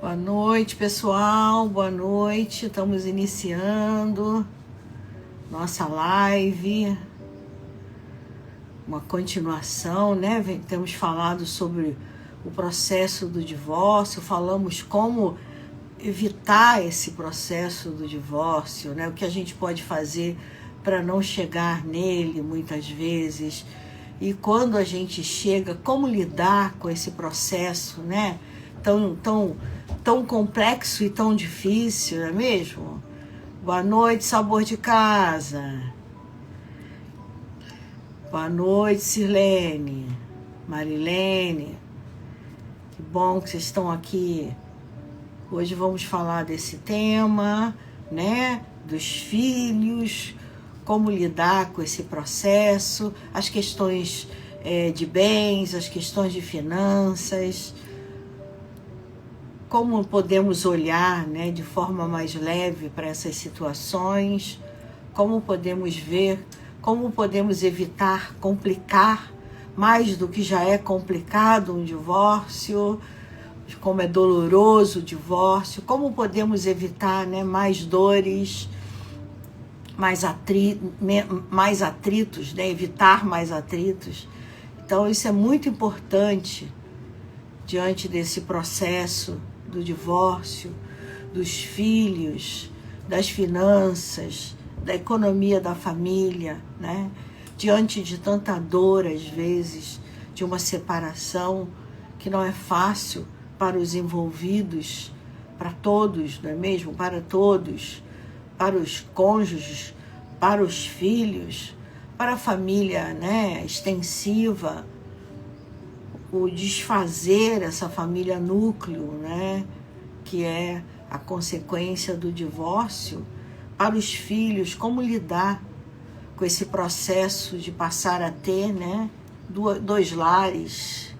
Boa noite, pessoal. Boa noite. Estamos iniciando nossa live. Uma continuação, né? Temos falado sobre o processo do divórcio, falamos como evitar esse processo do divórcio, né? O que a gente pode fazer para não chegar nele muitas vezes. E quando a gente chega, como lidar com esse processo, né? Tão complexo e tão difícil, não é mesmo? Boa noite, Sabor de Casa. Boa noite, Sirlene, Marilene. Que bom que vocês estão aqui. Hoje vamos falar desse tema, né? Dos filhos, como lidar com esse processo, as questões de bens, as questões de finanças. Como podemos olhar, né, de forma mais leve para essas situações, como podemos ver, como podemos evitar complicar mais do que já é complicado um divórcio, como é doloroso o divórcio, como podemos evitar, né, mais dores, mais atritos, né, evitar mais atritos. Então isso é muito importante diante desse processo do divórcio, dos filhos, das finanças, da economia da família, né? Diante de tanta dor, às vezes, de uma separação que não é fácil para os envolvidos, para todos, não é mesmo? Para todos, para os cônjuges, para os filhos, para a família, né, extensiva, o desfazer essa família núcleo, né, que é a consequência do divórcio, para os filhos, como lidar com esse processo de passar a ter, né, dois lares,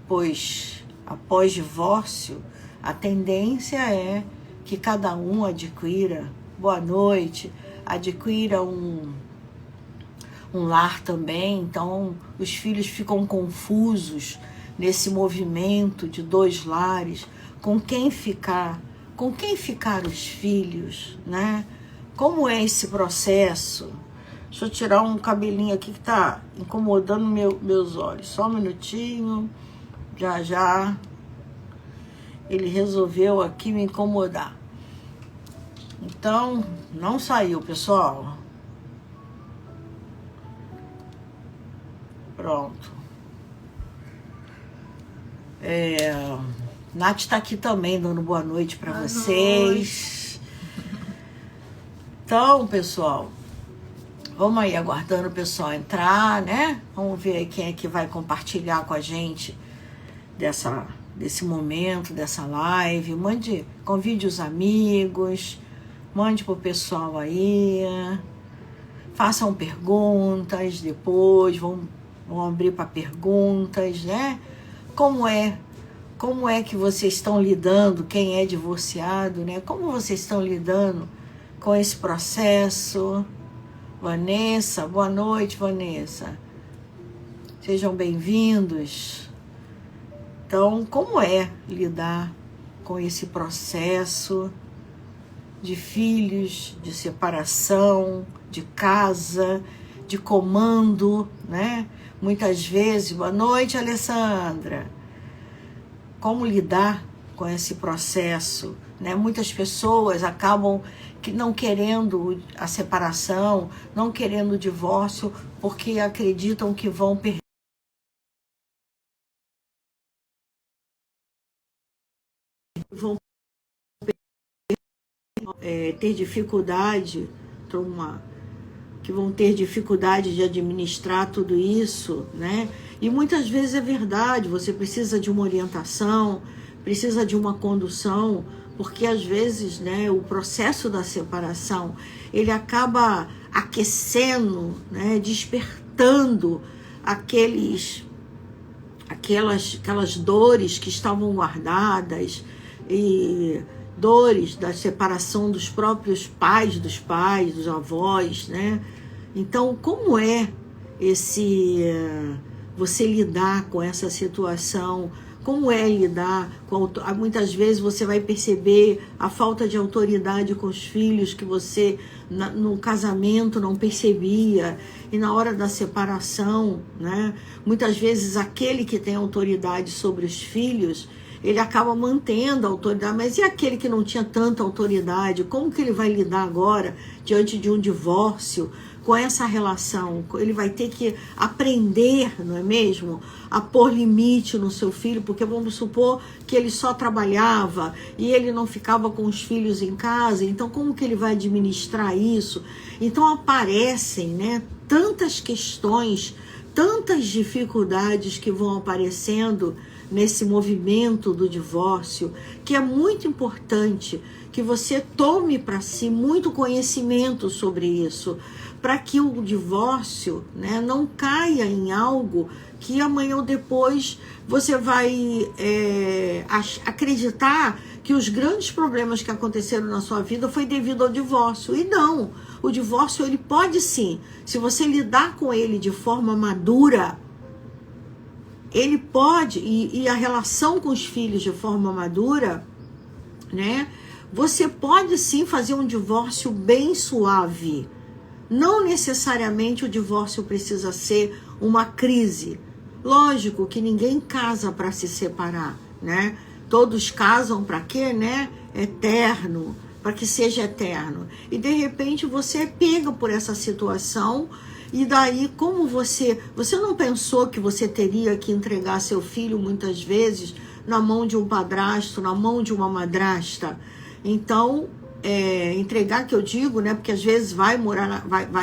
pois após divórcio a tendência é que cada um adquira, boa noite, adquira um lar também. Então os filhos ficam confusos nesse movimento de dois lares, com quem ficar os filhos, né? Como é esse processo? Deixa eu tirar um cabelinho aqui que tá incomodando meus olhos, só um minutinho, já ele resolveu aqui me incomodar. Então não saiu, pessoal. Pronto. Nath está aqui também, dando boa noite para vocês. Então, pessoal, vamos aí aguardando o pessoal entrar, né? Vamos ver aí quem é que vai compartilhar com a gente desse momento, dessa live. Convide os amigos, mande pro pessoal aí. Façam perguntas depois, vamos abrir para perguntas, né? Como é que vocês estão lidando, quem é divorciado, né? Como vocês estão lidando com esse processo? Vanessa, boa noite, Vanessa. Sejam bem-vindos. Então, como é lidar com esse processo de filhos, de separação, de casa, de comando, né? Muitas vezes, boa noite, Alessandra. Como lidar com esse processo, né? Muitas pessoas acabam não querendo a separação, não querendo o divórcio, porque acreditam que vão perder. Ter dificuldade, que vão ter dificuldade de administrar tudo isso, né? E muitas vezes é verdade, você precisa de uma orientação, precisa de uma condução, porque às vezes, né, o processo da separação, ele acaba aquecendo, né, despertando aquelas dores que estavam guardadas, e dores da separação dos próprios pais, dos avós, né? Então, como é você lidar com essa situação, como é lidar com muitas vezes você vai perceber a falta de autoridade com os filhos que você no casamento não percebia, e na hora da separação, né? Muitas vezes aquele que tem autoridade sobre os filhos, ele acaba mantendo a autoridade, mas e aquele que não tinha tanta autoridade? Como que ele vai lidar agora diante de um divórcio com essa relação? Ele vai ter que aprender, não é mesmo? A pôr limite no seu filho, porque vamos supor que ele só trabalhava e ele não ficava com os filhos em casa, então como que ele vai administrar isso? Então aparecem, né, tantas questões, tantas dificuldades que vão aparecendo nesse movimento do divórcio, que é muito importante que você tome para si muito conhecimento sobre isso, para que o divórcio, né, não caia em algo que amanhã ou depois você vai acreditar que os grandes problemas que aconteceram na sua vida foi devido ao divórcio. E não, o divórcio ele pode sim, se você lidar com ele de forma madura, ele pode, e a relação com os filhos de forma madura, né? Você pode sim fazer um divórcio bem suave. Não necessariamente o divórcio precisa ser uma crise. Lógico que ninguém casa para se separar, né? Todos casam para quê, né? Eterno, para que seja eterno. E de repente você é pega por essa situação. E daí, como você não pensou que você teria que entregar seu filho muitas vezes na mão de um padrasto, na mão de uma madrasta? Então, entregar, que eu digo, né? Porque às vezes vai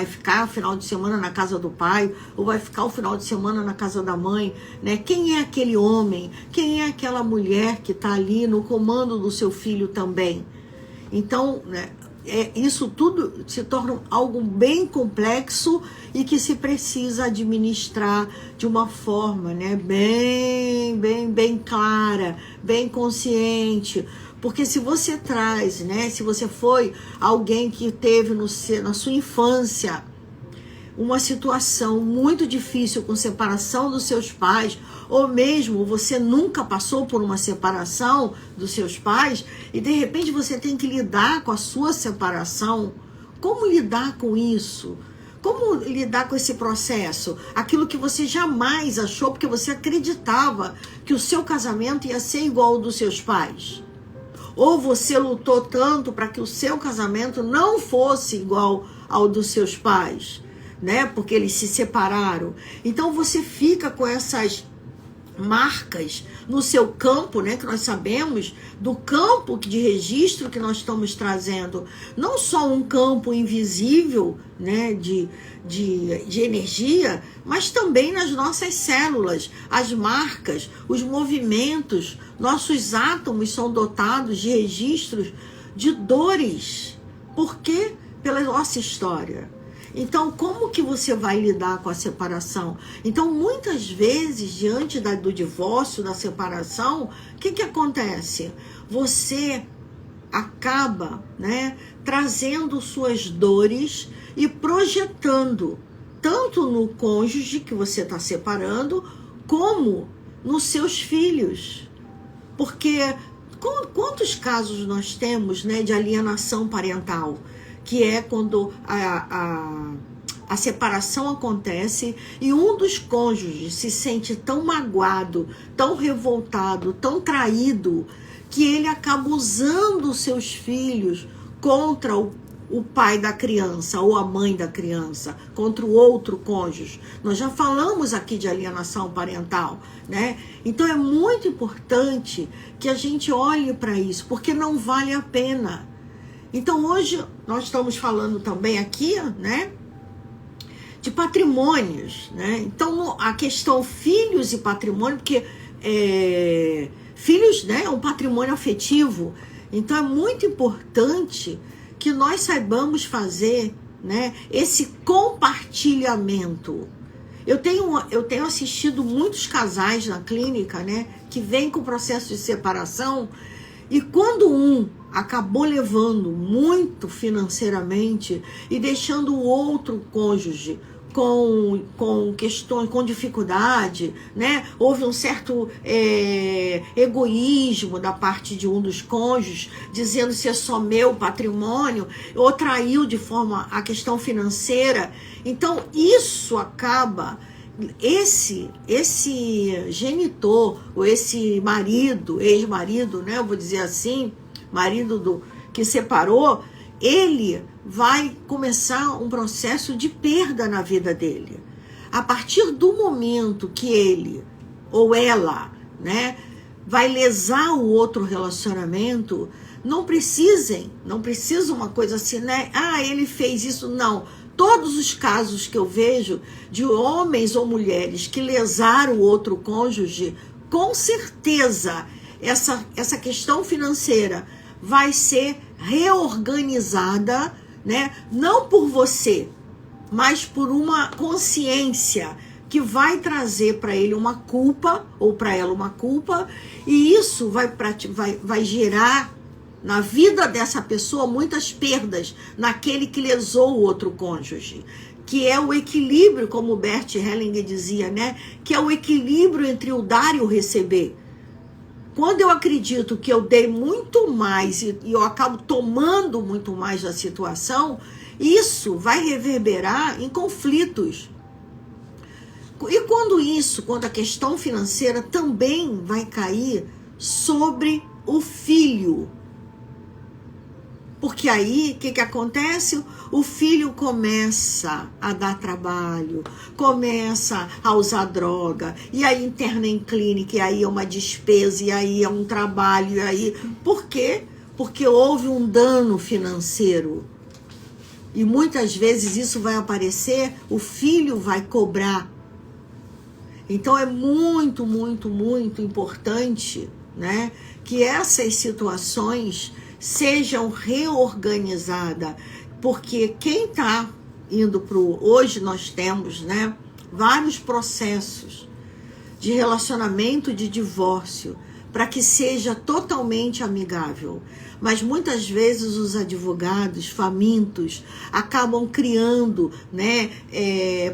ficar o final de semana na casa do pai, ou vai ficar o final de semana na casa da mãe, né? Quem é aquele homem? Quem é aquela mulher que está ali no comando do seu filho também? Então, né? Isso tudo se torna algo bem complexo e que se precisa administrar de uma forma, né, bem clara, bem consciente. Porque se você traz, né, se você foi alguém que teve na sua infância uma situação muito difícil com separação dos seus pais, ou mesmo você nunca passou por uma separação dos seus pais, e de repente você tem que lidar com a sua separação, como lidar com isso? Como lidar com esse processo? Aquilo que você jamais achou, porque você acreditava que o seu casamento ia ser igual ao dos seus pais. Ou você lutou tanto para que o seu casamento não fosse igual ao dos seus pais, né? Porque eles se separaram. Então você fica com essas marcas no seu campo, né? Que nós sabemos do campo de registro que nós estamos trazendo. Não só um campo invisível, né? De energia, mas também nas nossas células. As marcas, os movimentos, nossos átomos são dotados de registros de dores. Por quê? Pela nossa história. Então, como que você vai lidar com a separação? Então, muitas vezes, diante do divórcio, da separação, o que acontece? Você acaba, né, trazendo suas dores e projetando, tanto no cônjuge que você está separando, como nos seus filhos. Porque quantos casos nós temos, né, de alienação parental? Que é quando a separação acontece e um dos cônjuges se sente tão magoado, tão revoltado, tão traído, que ele acaba usando os seus filhos contra o pai da criança ou a mãe da criança, contra o outro cônjuge. Nós já falamos aqui de alienação parental, né? Então é muito importante que a gente olhe para isso, porque não vale a pena. Então hoje nós estamos falando também aqui, né, de patrimônios, né? Então a questão filhos e patrimônio, porque filhos, né, é um patrimônio afetivo. Então é muito importante que nós saibamos fazer, né, esse compartilhamento. Eu tenho assistido muitos casais na clínica, né, que vêm com processo de separação, e quando um acabou levando muito financeiramente e deixando o outro cônjuge com questões, com dificuldade, né? Houve um certo egoísmo da parte de um dos cônjuges, dizendo se é só meu patrimônio, ou traiu de forma a questão financeira. Então, isso acaba, esse genitor, ou esse marido, ex-marido, né? Eu vou dizer assim, marido que separou, ele vai começar um processo de perda na vida dele. A partir do momento que ele ou ela, né, vai lesar o outro relacionamento, não precisa uma coisa assim, né? Ah, ele fez isso, não. Todos os casos que eu vejo de homens ou mulheres que lesaram o outro cônjuge, com certeza essa questão financeira vai ser reorganizada, né? Não por você, mas por uma consciência que vai trazer para ele uma culpa, ou para ela uma culpa, e isso vai gerar na vida dessa pessoa muitas perdas naquele que lesou o outro cônjuge, que é o equilíbrio, como Bert Hellinger dizia, né? Que é o equilíbrio entre o dar e o receber. Quando eu acredito que eu dei muito mais e eu acabo tomando muito mais da situação, isso vai reverberar em conflitos. E quando a questão financeira também vai cair sobre o filho. Porque aí, o que acontece? O filho começa a dar trabalho, começa a usar droga, e aí interna em clínica, e aí é uma despesa, e aí é um trabalho, e aí... Por quê? Porque houve um dano financeiro. E muitas vezes isso vai aparecer, o filho vai cobrar. Então é muito, muito, muito importante, né, que essas situações sejam reorganizadas, porque quem está indo hoje nós temos, né, vários processos de relacionamento, de divórcio, para que seja totalmente amigável. Mas muitas vezes os advogados famintos acabam criando, né,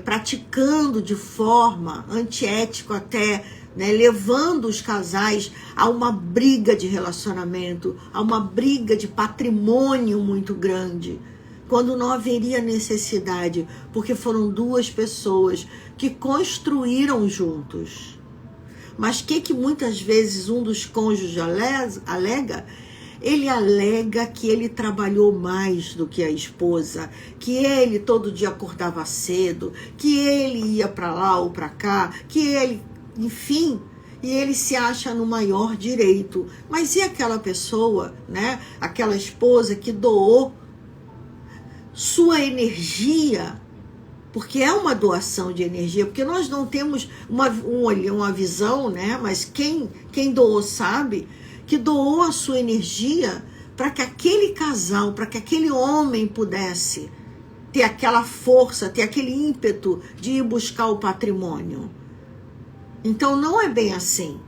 praticando de forma antiética até, né, levando os casais a uma briga de relacionamento, a uma briga de patrimônio muito grande, quando não haveria necessidade, porque foram duas pessoas que construíram juntos. Mas que muitas vezes um dos cônjuges alega? Ele alega que ele trabalhou mais do que a esposa, que ele todo dia acordava cedo, que ele ia para lá ou para cá, que ele... Enfim, e ele se acha no maior direito. Mas e aquela pessoa, né? Aquela esposa que doou sua energia, porque é uma doação de energia, porque nós não temos uma visão, né? Mas quem doou sabe que doou a sua energia para que aquele casal, para que aquele homem pudesse ter aquela força, ter aquele ímpeto de ir buscar o patrimônio. Então não é bem assim.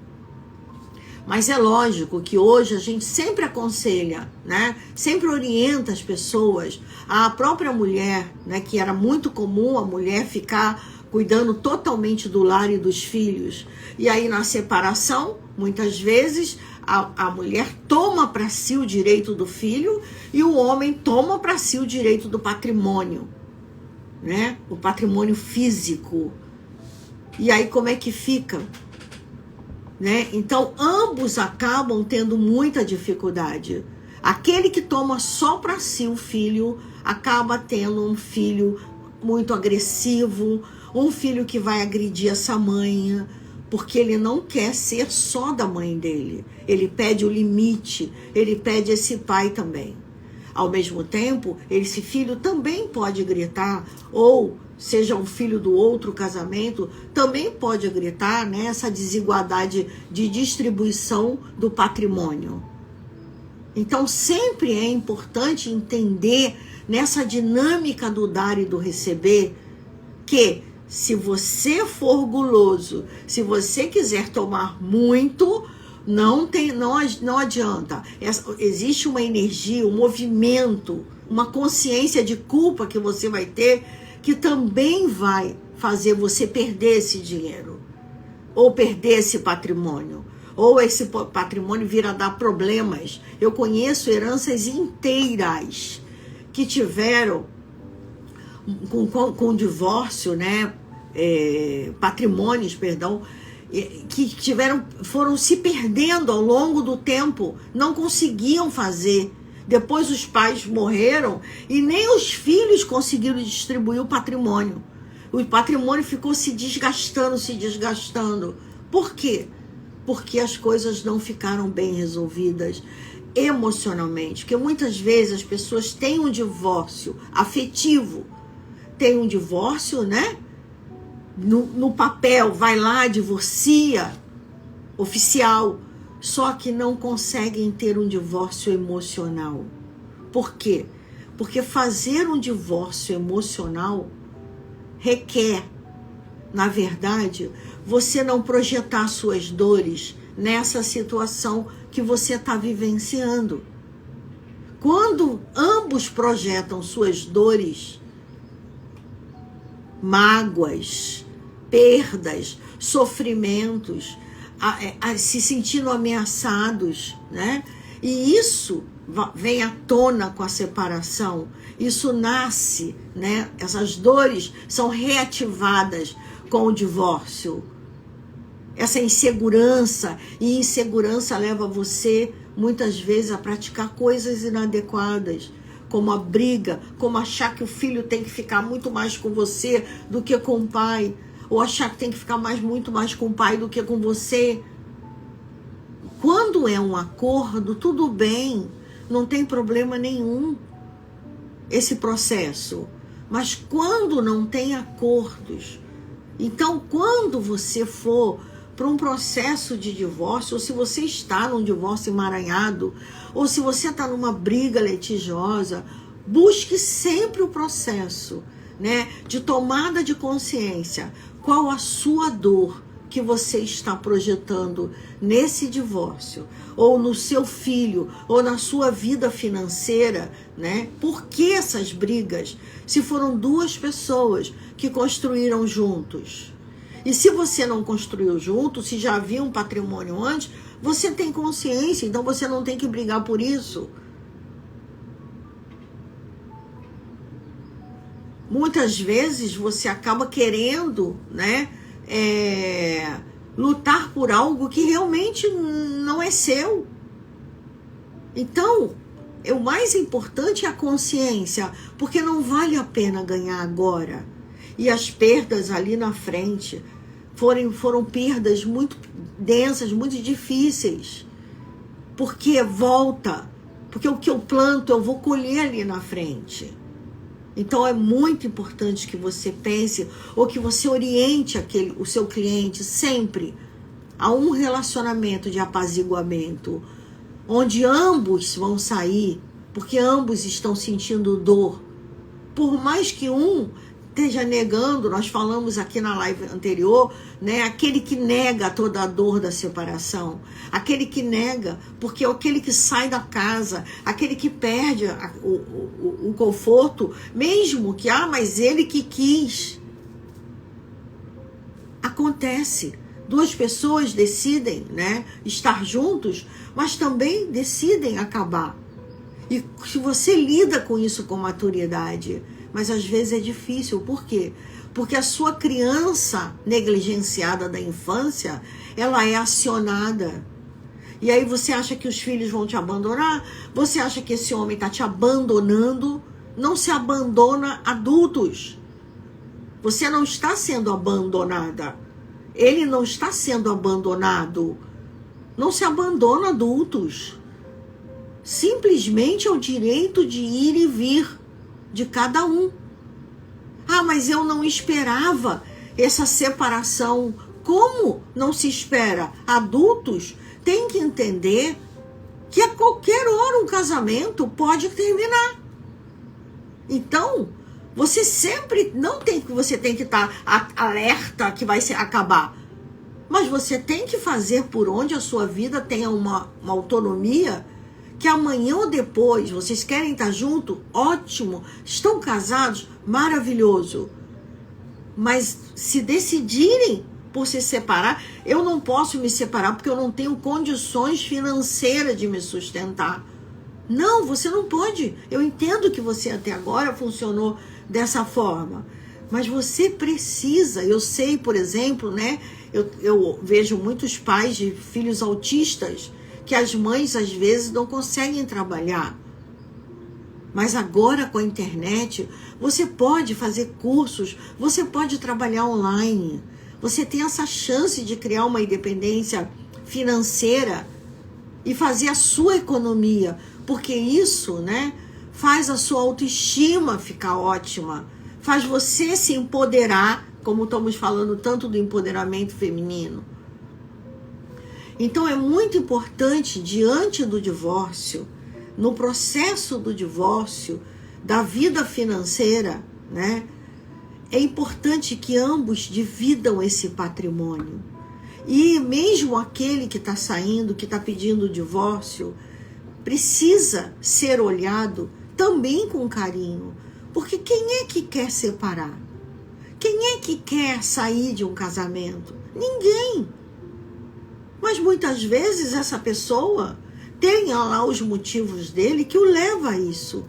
Mas é lógico que hoje a gente sempre aconselha, né? Sempre orienta as pessoas. A própria mulher, né? Que era muito comum a mulher ficar cuidando totalmente do lar e dos filhos. E aí na separação, muitas vezes, a mulher toma para si o direito do filho e o homem toma para si o direito do patrimônio, né? O patrimônio físico. E aí como é que fica? Né? Então ambos acabam tendo muita dificuldade. Aquele que toma só para si o filho acaba tendo um filho muito agressivo, um filho que vai agredir essa mãe, porque ele não quer ser só da mãe dele. Ele pede o limite, ele pede esse pai também. Ao mesmo tempo, esse filho também pode gritar, ou seja um filho do outro casamento, também pode gritar, né, essa desigualdade de distribuição do patrimônio. Então sempre é importante entender nessa dinâmica do dar e do receber que se você for guloso, se você quiser tomar muito, não adianta. Existe uma energia, um movimento, uma consciência de culpa que você vai ter, que também vai fazer você perder esse dinheiro, ou perder esse patrimônio, ou esse patrimônio vir a dar problemas. Eu conheço heranças inteiras que tiveram com divórcio, né? Patrimônios, perdão, que foram se perdendo ao longo do tempo, não conseguiam fazer. Depois os pais morreram e nem os filhos conseguiram distribuir o patrimônio. O patrimônio ficou se desgastando. Por quê? Porque as coisas não ficaram bem resolvidas emocionalmente. Porque muitas vezes as pessoas têm um divórcio afetivo, têm um divórcio, né? No papel, vai lá, divorcia, oficial, só que não conseguem ter um divórcio emocional. Por quê? Porque fazer um divórcio emocional requer, na verdade, você não projetar suas dores nessa situação que você está vivenciando. Quando ambos projetam suas dores, mágoas, perdas, sofrimentos, se sentindo ameaçados, né? E isso vem à tona com a separação, isso nasce, né? Essas dores são reativadas com o divórcio. Essa insegurança, e insegurança leva você, muitas vezes, a praticar coisas inadequadas, como a briga, como achar que o filho tem que ficar muito mais com você do que com o pai, ou achar que tem que ficar muito mais com o pai do que com você. Quando é um acordo, tudo bem, não tem problema nenhum esse processo. Mas quando não tem acordos, então quando você for para um processo de divórcio, ou se você está num divórcio emaranhado, ou se você está numa briga litigiosa, busque sempre o processo, né, de tomada de consciência. Qual a sua dor que você está projetando nesse divórcio, ou no seu filho, ou na sua vida financeira, né? Por que essas brigas? Se foram duas pessoas que construíram juntos. E se você não construiu junto, se já havia um patrimônio antes, você tem consciência, então você não tem que brigar por isso. Muitas vezes você acaba querendo, né, lutar por algo que realmente não é seu. Então, o mais importante é a consciência, porque não vale a pena ganhar agora. E as perdas ali na frente foram perdas muito densas, muito difíceis. Porque volta, porque o que eu planto eu vou colher ali na frente. Então é muito importante que você pense, ou que você oriente o seu cliente sempre a um relacionamento de apaziguamento, onde ambos vão sair, porque ambos estão sentindo dor. Por mais que um esteja negando, nós falamos aqui na live anterior, né, aquele que nega toda a dor da separação, aquele que nega, porque é aquele que sai da casa, aquele que perde o conforto, mesmo que, mas ele que quis. Acontece. Duas pessoas decidem, né, estar juntos, mas também decidem acabar. E se você lida com isso com maturidade, mas às vezes é difícil. Por quê? Porque a sua criança negligenciada da infância, ela é acionada. E aí você acha que os filhos vão te abandonar? Você acha que esse homem está te abandonando? Não se abandona adultos. Você não está sendo abandonada. Ele não está sendo abandonado. Não se abandona adultos. Simplesmente é o direito de ir e vir de cada um. Mas eu não esperava essa separação. Como não se espera? Adultos têm que entender que a qualquer hora um casamento pode terminar. Então, você sempre você tem que estar alerta que vai acabar. Mas você tem que fazer por onde a sua vida tenha uma autonomia que amanhã ou depois vocês querem estar junto, ótimo. Estão casados, maravilhoso. Mas se decidirem por se separar, eu não posso me separar porque eu não tenho condições financeiras de me sustentar. Não, você não pode. Eu entendo que você até agora funcionou dessa forma, mas você precisa. Eu sei, por exemplo, né? Eu vejo muitos pais de filhos autistas que as mães às vezes não conseguem trabalhar. Mas agora com a internet, você pode fazer cursos, você pode trabalhar online. Você tem essa chance de criar uma independência financeira e fazer a sua economia, porque isso, né, faz a sua autoestima ficar ótima, faz você se empoderar, como estamos falando tanto do empoderamento feminino. Então é muito importante, diante do divórcio, no processo do divórcio, da vida financeira, né? É importante que ambos dividam esse patrimônio. E mesmo aquele que está saindo, que está pedindo o divórcio, precisa ser olhado também com carinho. Porque quem é que quer separar? Quem é que quer sair de um casamento? Ninguém. Mas muitas vezes essa pessoa tem lá os motivos dele que o leva a isso.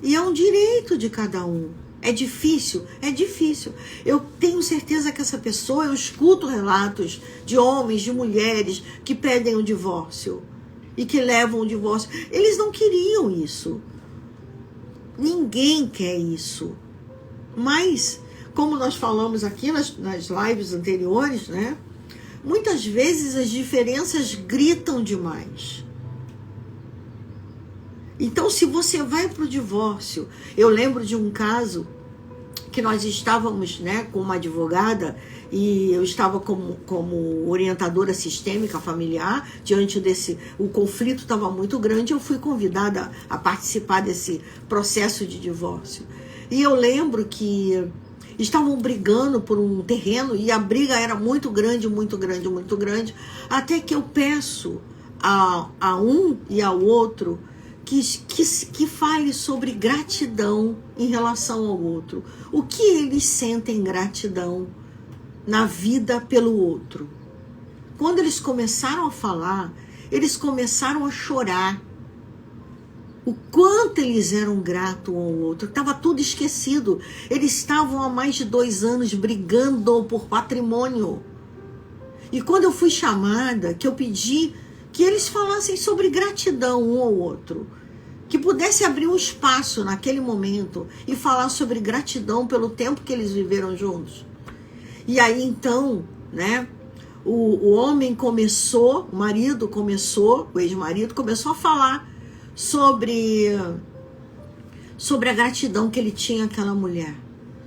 E é um direito de cada um. É difícil? É difícil. Eu tenho certeza que essa pessoa, eu escuto relatos de homens, de mulheres que pedem o divórcio e que levam o divórcio. Eles não queriam isso. Ninguém quer isso. Mas, como nós falamos aqui nas lives anteriores, né? Muitas vezes as diferenças gritam demais. Então, se você vai para o divórcio, eu lembro de um caso que nós estávamos, né, com uma advogada e eu estava como orientadora sistêmica familiar, diante desse, o conflito estava muito grande, eu fui convidada a participar desse processo de divórcio. E eu lembro que estavam brigando por um terreno e a briga era muito grande, muito grande, muito grande, até que eu peço a um e ao outro que fale sobre gratidão em relação ao outro. O que eles sentem gratidão na vida pelo outro. Quando eles começaram a falar, eles começaram a chorar. O quanto eles eram gratos um ao outro. Estava tudo esquecido. Eles estavam há mais de 2 anos brigando por patrimônio. E quando eu fui chamada, que eu pedi que eles falassem sobre gratidão um ao outro, que pudesse abrir um espaço naquele momento e falar sobre gratidão pelo tempo que eles viveram juntos. E aí então, né, o homem começou, o marido começou, o ex-marido começou a falar sobre a gratidão que ele tinha àquela mulher,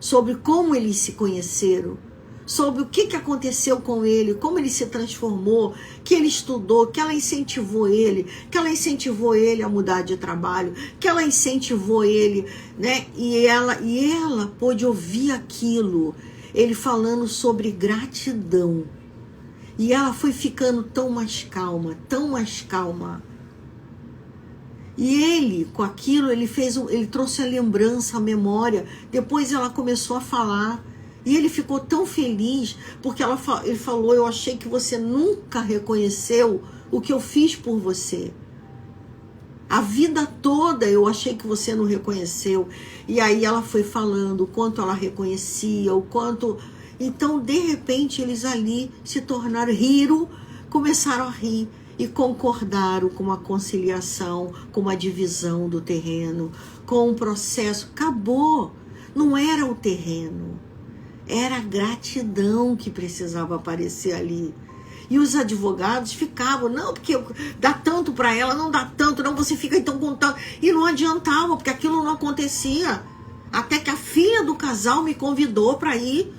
sobre como eles se conheceram, sobre o que aconteceu com ele, como ele se transformou, que ele estudou, que ela incentivou ele, a mudar de trabalho, que ela incentivou ele, né? E ela pôde ouvir aquilo, ele falando sobre gratidão. E ela foi ficando tão mais calma, tão mais calma. E ele, com aquilo, ele trouxe a lembrança, a memória. Depois ela começou a falar. E ele ficou tão feliz, porque ele falou, eu achei que você nunca reconheceu o que eu fiz por você. A vida toda eu achei que você não reconheceu. E aí ela foi falando o quanto ela reconhecia, o quanto... Então, de repente, eles ali se tornaram, começaram a rir e concordaram com uma conciliação, com uma divisão do terreno, com um processo. Acabou. Não era o terreno. Era a gratidão que precisava aparecer ali. E os advogados ficavam, não, porque dá tanto para ela, não dá tanto, não, você fica então contando. E não adiantava, porque aquilo não acontecia. Até que a filha do casal me convidou para ir.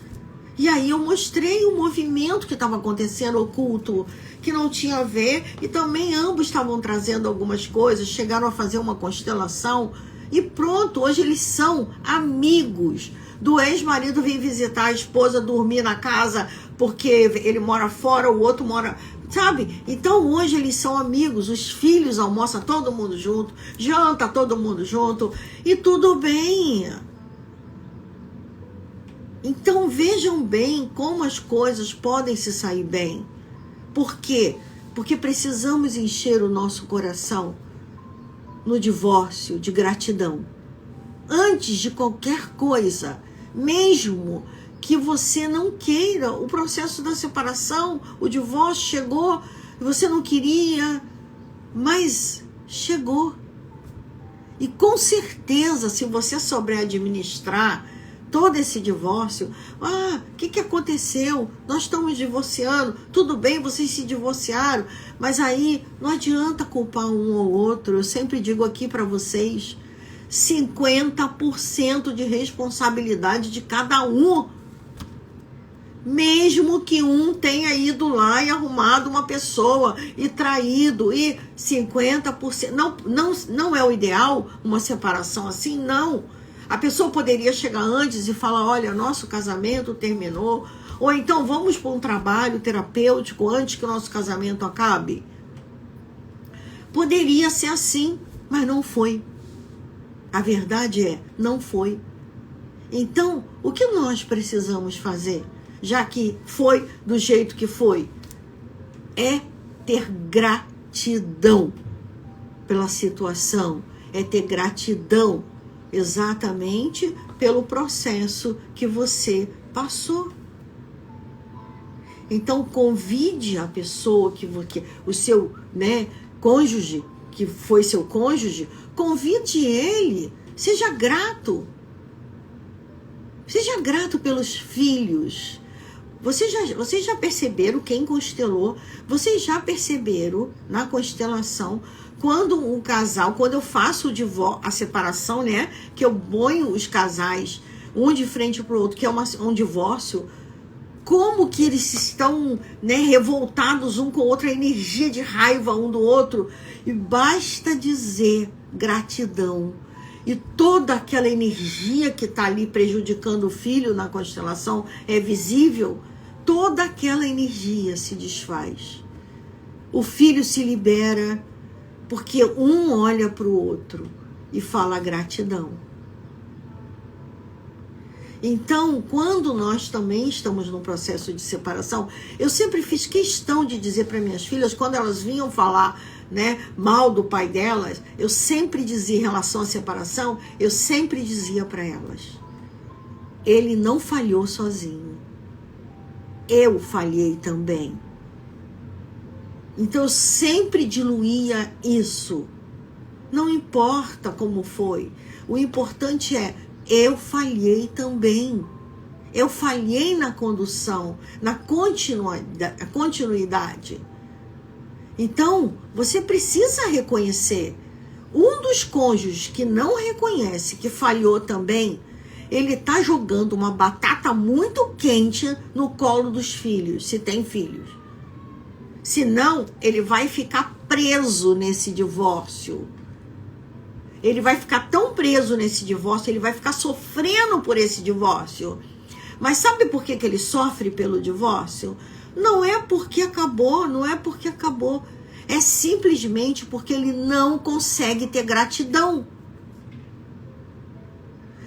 E aí eu mostrei o movimento que estava acontecendo oculto, que não tinha a ver. E também ambos estavam trazendo algumas coisas, chegaram a fazer uma constelação. E pronto, hoje eles são amigos. Do ex-marido vir visitar a esposa, dormir na casa, porque ele mora fora, o outro mora Sabe? Então hoje eles são amigos, os filhos almoçam todo mundo junto, janta todo mundo junto e tudo bem. Então vejam bem como as coisas podem se sair bem. Por quê? Porque precisamos encher o nosso coração no divórcio de gratidão. Antes de qualquer coisa, mesmo que você não queira, o processo da separação, o divórcio chegou, você não queria, mas chegou. E com certeza, se você souber administrar todo esse divórcio, o que aconteceu? Nós estamos divorciando, tudo bem, vocês se divorciaram, mas aí não adianta culpar um ou outro. Eu sempre digo aqui para vocês, 50% de responsabilidade de cada um. Mesmo que um tenha ido lá e arrumado uma pessoa e traído, e 50%, não é o ideal uma separação assim, não. A pessoa poderia chegar antes e falar, olha, nosso casamento terminou, ou então vamos para um trabalho terapêutico antes que o nosso casamento acabe. Poderia ser assim, mas não foi. A verdade é, não foi. Então, o que nós precisamos fazer? Já que foi do jeito que foi, é ter gratidão pela situação, é ter gratidão exatamente pelo processo que você passou. Então convide a pessoa o seu, cônjuge, que foi seu cônjuge, convide ele, seja grato. Seja grato pelos filhos. Vocês já perceberam, quem constelou, vocês já perceberam na constelação, quando um casal, quando eu faço a separação, que eu ponho os casais um de frente para o outro, que é um divórcio, como que eles estão revoltados um com o outro, a energia de raiva um do outro, e basta dizer gratidão. E toda aquela energia que está ali prejudicando o filho na constelação é visível, toda aquela energia se desfaz. O filho se libera porque um olha para o outro e fala gratidão. Então, quando nós também estamos num processo de separação, eu sempre fiz questão de dizer para minhas filhas, quando elas vinham falar mal do pai delas, eu sempre dizia em relação à separação, eu sempre dizia para elas, ele não falhou sozinho, eu falhei também. Então eu sempre diluía isso, não importa como foi, o importante é, eu falhei também, eu falhei na condução, na continuidade. Então, você precisa reconhecer. Um dos cônjuges que não reconhece que falhou também, ele está jogando uma batata muito quente no colo dos filhos, se tem filhos. Senão, ele vai ficar preso nesse divórcio. Ele vai ficar tão preso nesse divórcio, ele vai ficar sofrendo por esse divórcio. Mas sabe por que ele sofre pelo divórcio? Não é porque acabou, é simplesmente porque ele não consegue ter gratidão.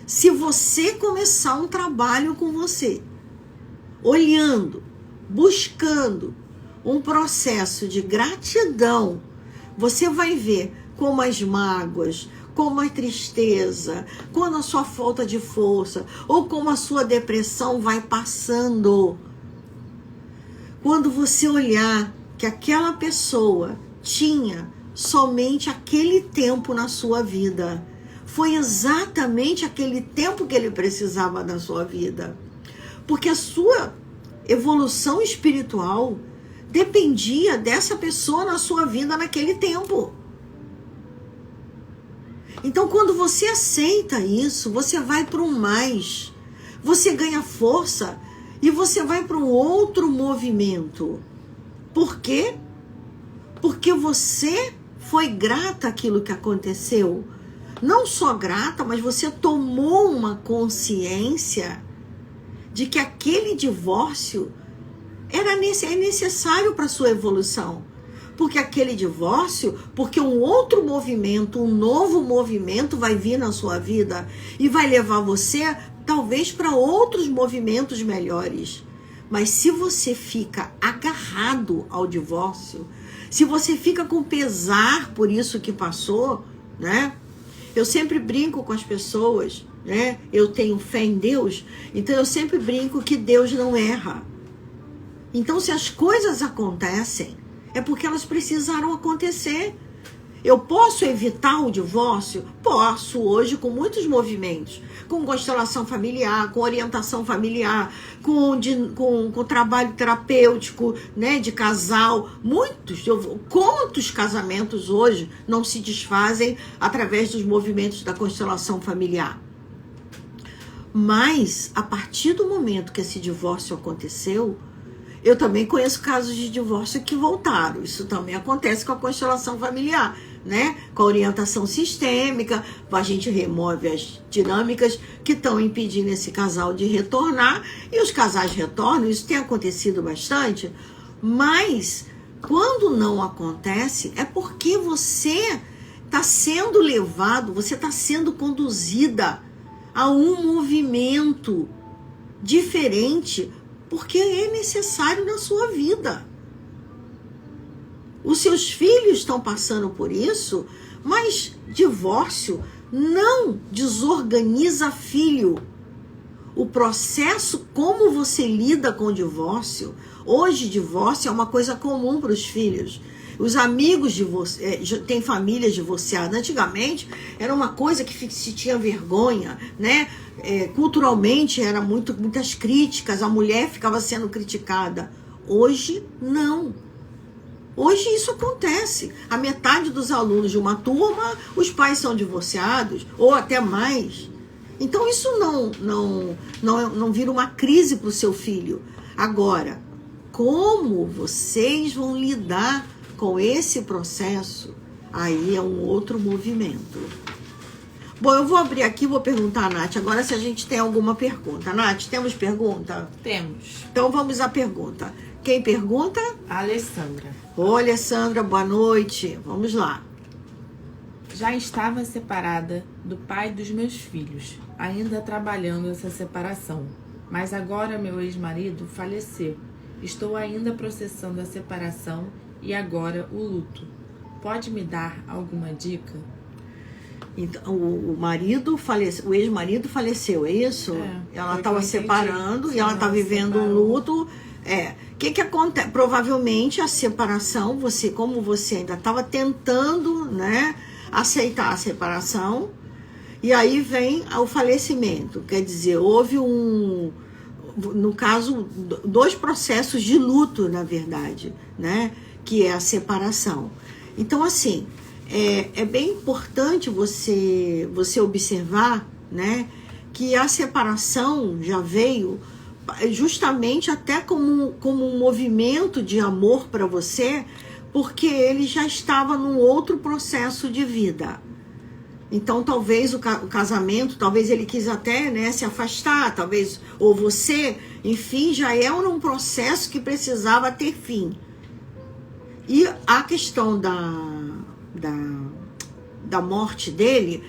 Se você começar um trabalho com você, olhando, buscando um processo de gratidão, você vai ver como as mágoas, como a tristeza, como a sua falta de força, ou como a sua depressão vai passando. Quando você olhar que aquela pessoa tinha somente aquele tempo na sua vida, foi exatamente aquele tempo que ele precisava na sua vida, porque a sua evolução espiritual dependia dessa pessoa na sua vida naquele tempo. Então, quando você aceita isso, você vai para um mais, você ganha força e você vai para um outro movimento. Por quê? Porque você foi grata àquilo que aconteceu. Não só grata, mas você tomou uma consciência de que aquele divórcio é necessário para a sua evolução. Porque aquele divórcio, porque um outro movimento, um novo movimento vai vir na sua vida e vai levar você, talvez, para outros movimentos melhores. Mas se você fica agarrado ao divórcio, se você fica com pesar por isso que passou, né? Eu sempre brinco com as pessoas, né? Eu tenho fé em Deus, então eu sempre brinco que Deus não erra. Então, se as coisas acontecem, é porque elas precisaram acontecer. Eu posso evitar o divórcio? Posso, hoje, com muitos movimentos. Com constelação familiar, com orientação familiar, com trabalho terapêutico, né, de casal. Quantos casamentos hoje não se desfazem através dos movimentos da constelação familiar? Mas, a partir do momento que esse divórcio aconteceu, eu também conheço casos de divórcio que voltaram. Isso também acontece com a constelação familiar, né? Com a orientação sistêmica, a gente remove as dinâmicas que estão impedindo esse casal de retornar. E os casais retornam, isso tem acontecido bastante. Mas, quando não acontece, é porque você está sendo levado, você está sendo conduzida a um movimento diferente, porque é necessário na sua vida. Os seus filhos estão passando por isso, mas divórcio não desorganiza filho. O processo, como você lida com o divórcio, hoje divórcio é uma coisa comum para os filhos. Os amigos de você, tem famílias divorciadas. Antigamente era uma coisa que se tinha vergonha, né? Culturalmente era muitas críticas, a mulher ficava sendo criticada. Hoje não. Hoje isso acontece. A metade dos alunos de uma turma, os pais são divorciados, ou até mais. Então isso não vira uma crise para o seu filho. Agora, como vocês vão lidar com esse processo, aí é um outro movimento. Bom, eu vou abrir aqui e vou perguntar a Nath agora se a gente tem alguma pergunta. Nath, temos pergunta? Temos. Então vamos à pergunta. Quem pergunta? A Alessandra. Oi, Alessandra, boa noite. Vamos lá. Já estava separada do pai dos meus filhos, ainda trabalhando essa separação. Mas agora meu ex-marido faleceu. Estou ainda processando a separação e agora o luto. Pode me dar alguma dica? Então, o ex-marido faleceu, é isso? Ela estava separando e ela está vivendo um luto. O que acontece? Provavelmente a separação, como você ainda estava tentando, né, aceitar a separação, e aí vem o falecimento. Quer dizer, houve no caso, 2 processos de luto, na verdade, né, que é a separação. Então, assim, é bem importante você observar, né, que a separação já veio justamente até como um movimento de amor para você, porque ele já estava num outro processo de vida. Então, talvez o casamento, talvez ele quis até, né, se afastar, talvez, ou você, enfim, já é um processo que precisava ter fim. E a questão da morte dele,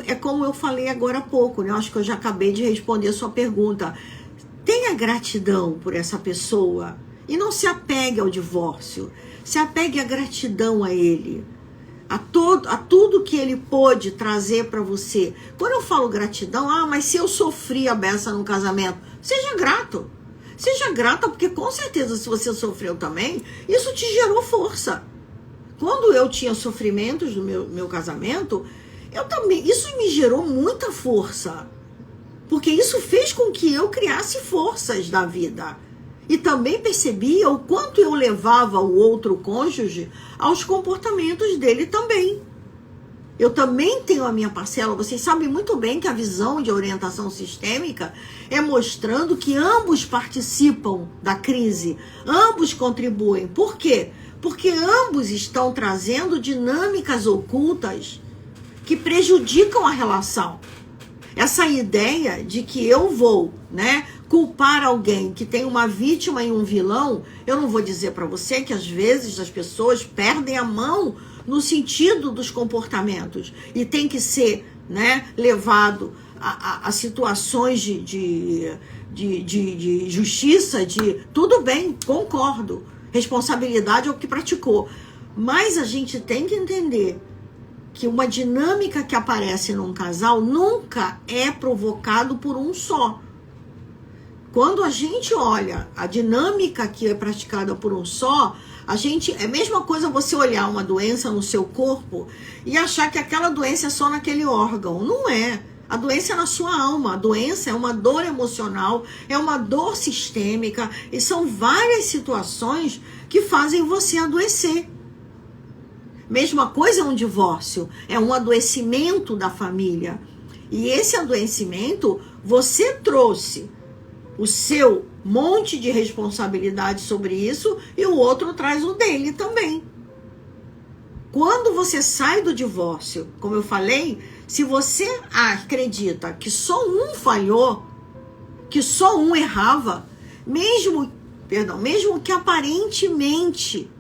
é como eu falei agora há pouco, né? Eu acho que eu já acabei de responder a sua pergunta. Tenha gratidão por essa pessoa e não se apegue ao divórcio. Se apegue à gratidão a ele, a tudo que ele pôde trazer para você. Quando eu falo gratidão, mas se eu sofri a beça no casamento, seja grato. Seja grata, porque com certeza se você sofreu também, isso te gerou força. Quando eu tinha sofrimentos no meu casamento, isso me gerou muita força. Porque isso fez com que eu criasse forças da vida. E também percebia o quanto eu levava o outro cônjuge aos comportamentos dele também. Eu também tenho a minha parcela. Vocês sabem muito bem que a visão de orientação sistêmica é mostrando que ambos participam da crise, ambos contribuem. Por quê? Porque ambos estão trazendo dinâmicas ocultas que prejudicam a relação. Essa ideia de que eu vou, né, culpar alguém que tem uma vítima e um vilão, eu não vou dizer para você que às vezes as pessoas perdem a mão no sentido dos comportamentos e tem que ser, né, levado a situações de justiça, tudo bem, concordo, responsabilidade é o que praticou, mas a gente tem que entender que uma dinâmica que aparece num casal nunca é provocado por um só. Quando a gente olha a dinâmica que é praticada por um só, é a mesma coisa você olhar uma doença no seu corpo e achar que aquela doença é só naquele órgão. Não é. A doença é na sua alma. A doença é uma dor emocional, é uma dor sistêmica e são várias situações que fazem você adoecer. Mesma coisa é um divórcio, é um adoecimento da família. E esse adoecimento, você trouxe o seu monte de responsabilidade sobre isso e o outro traz o dele também. Quando você sai do divórcio, como eu falei, se você acredita que só um falhou, que só um errava, mesmo que aparentemente.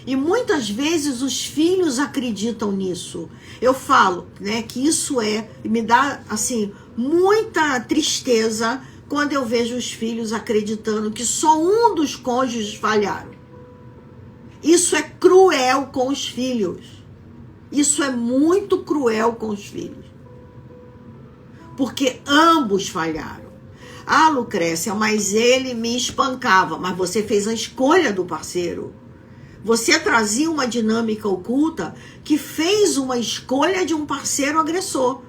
E muitas vezes os filhos acreditam nisso. Eu falo, né, que isso me dá assim muita tristeza quando eu vejo os filhos acreditando que só um dos cônjuges falharam. Isso é cruel com os filhos. Isso é muito cruel com os filhos. Porque ambos falharam. Ah, Lucrécia, mas ele me espancava. Mas você fez a escolha do parceiro. Você trazia uma dinâmica oculta que fez uma escolha de um parceiro agressor.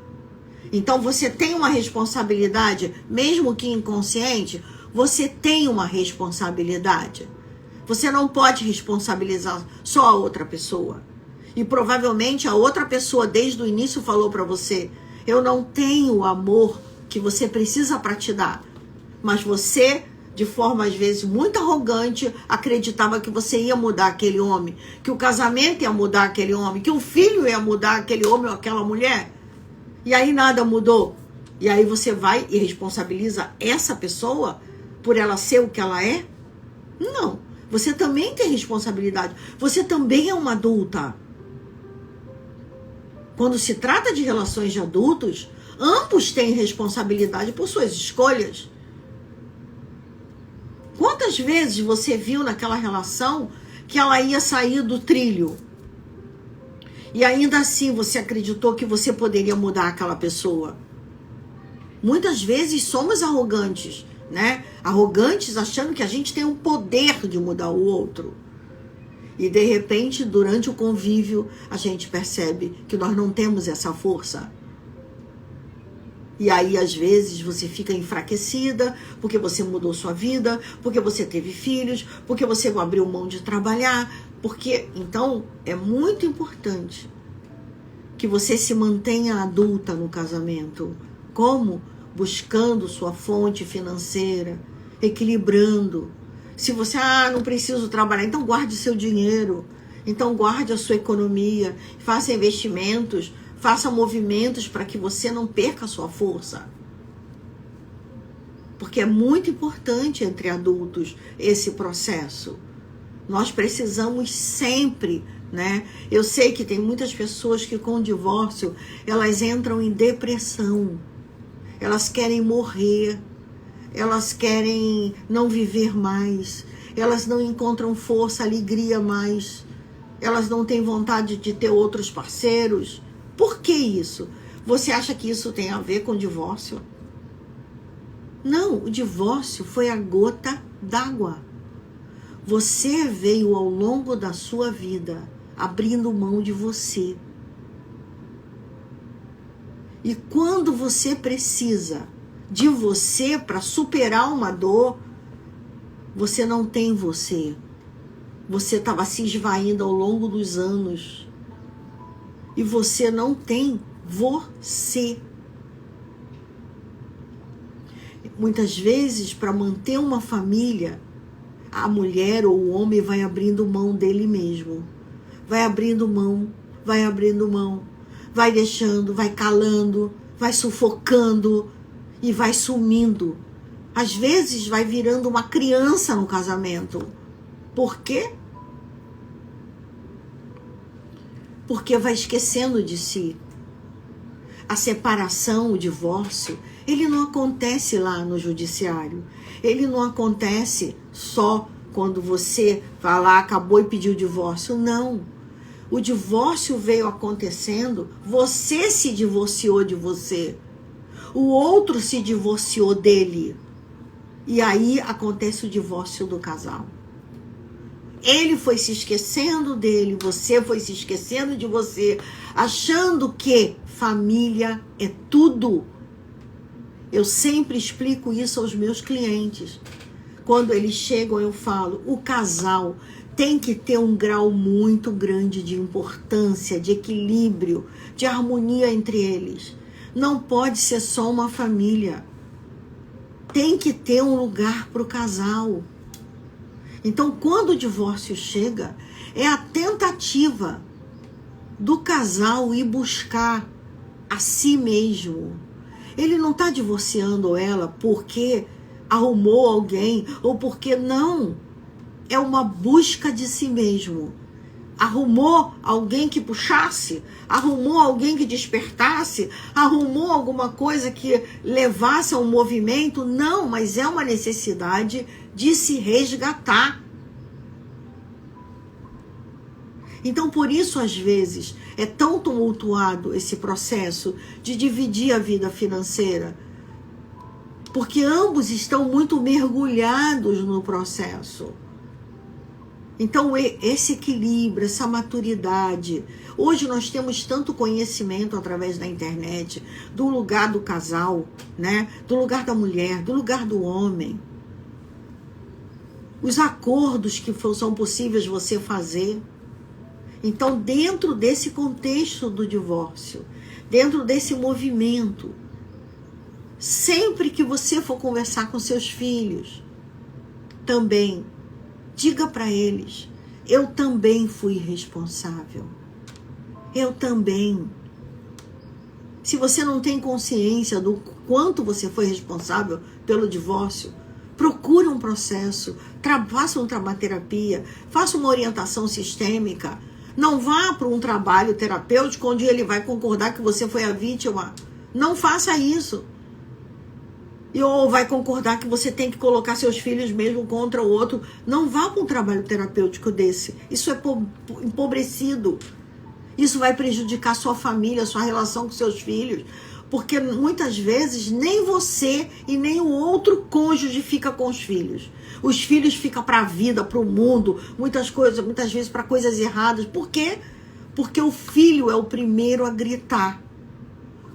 Então você tem uma responsabilidade, mesmo que inconsciente, você tem uma responsabilidade. Você não pode responsabilizar só a outra pessoa. E provavelmente a outra pessoa desde o início falou para você: eu não tenho o amor que você precisa para te dar. Mas você, de forma às vezes muito arrogante, acreditava que você ia mudar aquele homem, que o casamento ia mudar aquele homem, que o filho ia mudar aquele homem ou aquela mulher. E aí nada mudou. E aí você vai e responsabiliza essa pessoa por ela ser o que ela é? Não. Você também tem responsabilidade. Você também é uma adulta. Quando se trata de relações de adultos, ambos têm responsabilidade por suas escolhas. Quantas vezes você viu naquela relação que ela ia sair do trilho? E ainda assim você acreditou que você poderia mudar aquela pessoa? Muitas vezes somos arrogantes, né? Arrogantes achando que a gente tem o poder de mudar o outro. E de repente, durante o convívio, a gente percebe que nós não temos essa força. E aí, às vezes, você fica enfraquecida, porque você mudou sua vida, porque você teve filhos, porque você abriu mão de trabalhar. Então, é muito importante que você se mantenha adulta no casamento. Como? Buscando sua fonte financeira, equilibrando. Se você, não preciso trabalhar, então guarde seu dinheiro. Então guarde a sua economia, faça investimentos, faça movimentos para que você não perca a sua força. Porque é muito importante entre adultos esse processo. Nós precisamos sempre, né? Eu sei que tem muitas pessoas que com o divórcio, elas entram em depressão. Elas querem morrer. Elas querem não viver mais. Elas não encontram força, alegria mais. Elas não têm vontade de ter outros parceiros. Por que isso? Você acha que isso tem a ver com o divórcio? Não, o divórcio foi a gota d'água. Você veio ao longo da sua vida abrindo mão de você. E quando você precisa de você para superar uma dor, você não tem você. Você estava se esvaindo ao longo dos anos. E você não tem você. Muitas vezes, para manter uma família, a mulher ou o homem vai abrindo mão dele mesmo. Vai abrindo mão, vai deixando, vai calando, vai sufocando. e vai sumindo. Às vezes vai virando uma criança no casamento. Por quê? Porque vai esquecendo de si. A separação, o divórcio, ele não acontece lá no judiciário. Ele não acontece só quando você vai lá, acabou e pediu o divórcio. Não. O divórcio veio acontecendo, você se divorciou de você. O outro se divorciou dele. E aí acontece o divórcio do casal. Ele foi se esquecendo dele, você foi se esquecendo de você, achando que família é tudo. Eu sempre explico isso aos meus clientes. Quando eles chegam, eu falo, o casal tem que ter um grau muito grande de importância, de equilíbrio, de harmonia entre eles. Não pode ser só uma família. Tem que ter um lugar para o casal. Então, quando o divórcio chega, é a tentativa do casal ir buscar a si mesmo. Ele não está divorciando ela porque arrumou alguém ou porque não. É uma busca de si mesmo. Arrumou alguém que puxasse, arrumou alguém que despertasse, arrumou alguma coisa que levasse a um movimento. Não, mas é uma necessidade de se resgatar. Então, por isso, às vezes, é tão tumultuado esse processo de dividir a vida financeira, porque ambos estão muito mergulhados no processo. Então, esse equilíbrio, essa maturidade. Hoje nós temos tanto conhecimento através da internet, do lugar do casal, né? Do lugar da mulher, do lugar do homem. Os acordos que são possíveis você fazer. Então, dentro desse contexto do divórcio, dentro desse movimento, sempre que você for conversar com seus filhos, também diga para eles, eu também fui responsável. Eu também. Se você não tem consciência do quanto você foi responsável pelo divórcio, procure um processo, faça uma terapia, faça uma orientação sistêmica. Não vá para um trabalho terapêutico onde ele vai concordar que você foi a vítima. Não faça isso. Ou vai concordar que você tem que colocar seus filhos mesmo contra o outro. Não vá para um trabalho terapêutico desse. Isso é empobrecido. Isso vai prejudicar sua família, sua relação com seus filhos. Porque muitas vezes nem você e nem o outro cônjuge fica com os filhos. Os filhos ficam para a vida, para o mundo, muitas vezes para coisas erradas. Por quê? Porque o filho é o primeiro a gritar.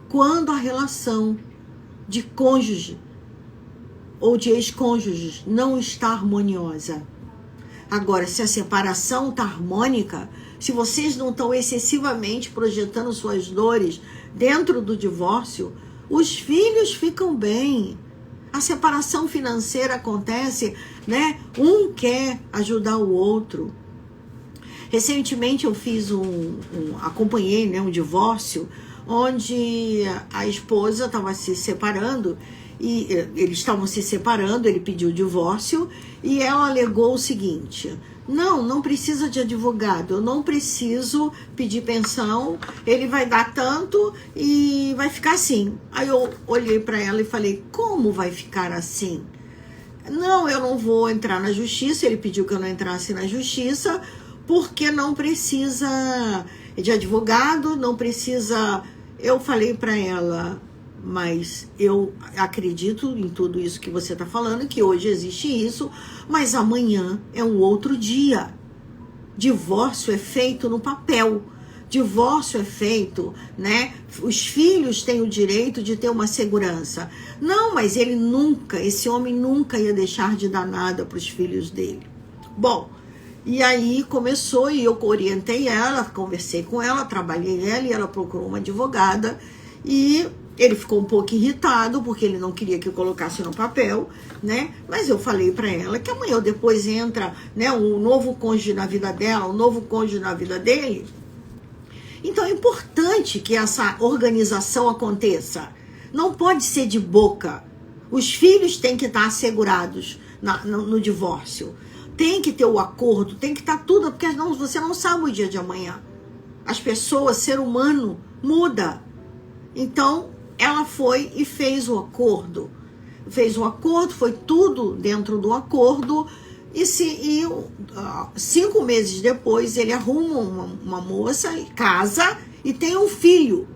Quando a relação de cônjuge ou de ex-cônjuges não está harmoniosa. Agora, se a separação está harmônica, se vocês não estão excessivamente projetando suas dores dentro do divórcio, os filhos ficam bem. A separação financeira acontece, né? Um quer ajudar o outro. Recentemente eu fiz acompanhei, né, um divórcio onde a esposa estava se separando e eles estavam se separando, ele pediu o divórcio e ela alegou o seguinte: não precisa de advogado, eu não preciso pedir pensão, ele vai dar tanto e vai ficar assim. Aí eu olhei para ela e falei, como vai ficar assim? Não, eu não vou entrar na justiça, ele pediu que eu não entrasse na justiça, porque não precisa de advogado, não precisa... Eu falei para ela, mas eu acredito em tudo isso que você está falando, que hoje existe isso, mas amanhã é um outro dia. Divórcio é feito no papel. Divórcio é feito, né? Os filhos têm o direito de ter uma segurança. Não, mas esse homem nunca ia deixar de dar nada para os filhos dele. Bom, e aí começou e eu orientei ela, conversei com ela, trabalhei ela e ela procurou uma advogada e ele ficou um pouco irritado porque ele não queria que eu colocasse no papel, né? Mas eu falei para ela que amanhã ou depois entra, né, um novo cônjuge na vida dela, um novo cônjuge na vida dele. Então é importante que essa organização aconteça. Não pode ser de boca. Os filhos têm que estar assegurados no divórcio. Tem que ter o acordo, tem que estar tudo, porque você não sabe o dia de amanhã. As pessoas, ser humano, muda. Então, ela foi e fez o acordo. Fez o acordo, foi tudo dentro do acordo. E 5 meses depois, ele arruma uma moça, casa e tem um filho.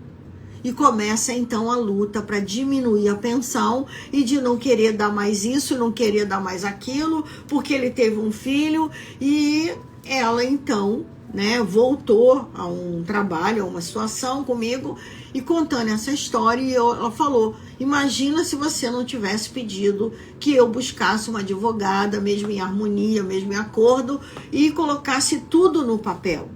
E começa então a luta para diminuir a pensão e de não querer dar mais isso, não querer dar mais aquilo, porque ele teve um filho. E ela então, né, voltou a um trabalho, a uma situação comigo, e contando essa história, e ela falou: imagina se você não tivesse pedido que eu buscasse uma advogada, mesmo em harmonia, mesmo em acordo, e colocasse tudo no papel.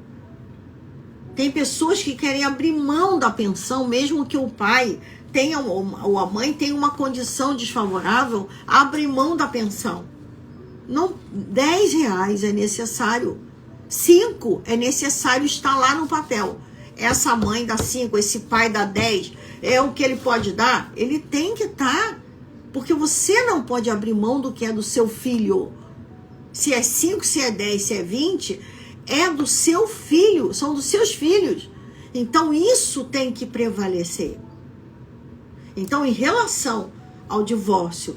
Tem pessoas que querem abrir mão da pensão, mesmo que o pai tenha, ou a mãe tenha uma condição desfavorável, abre mão da pensão. Não, R$10 é necessário, 5 é necessário estar lá no papel. Essa mãe dá 5, esse pai dá 10, é o que ele pode dar? Ele tem que estar, porque você não pode abrir mão do que é do seu filho. Se é 5, se é 10, se é 20... é do seu filho, são dos seus filhos. Então, isso tem que prevalecer. Então, em relação ao divórcio,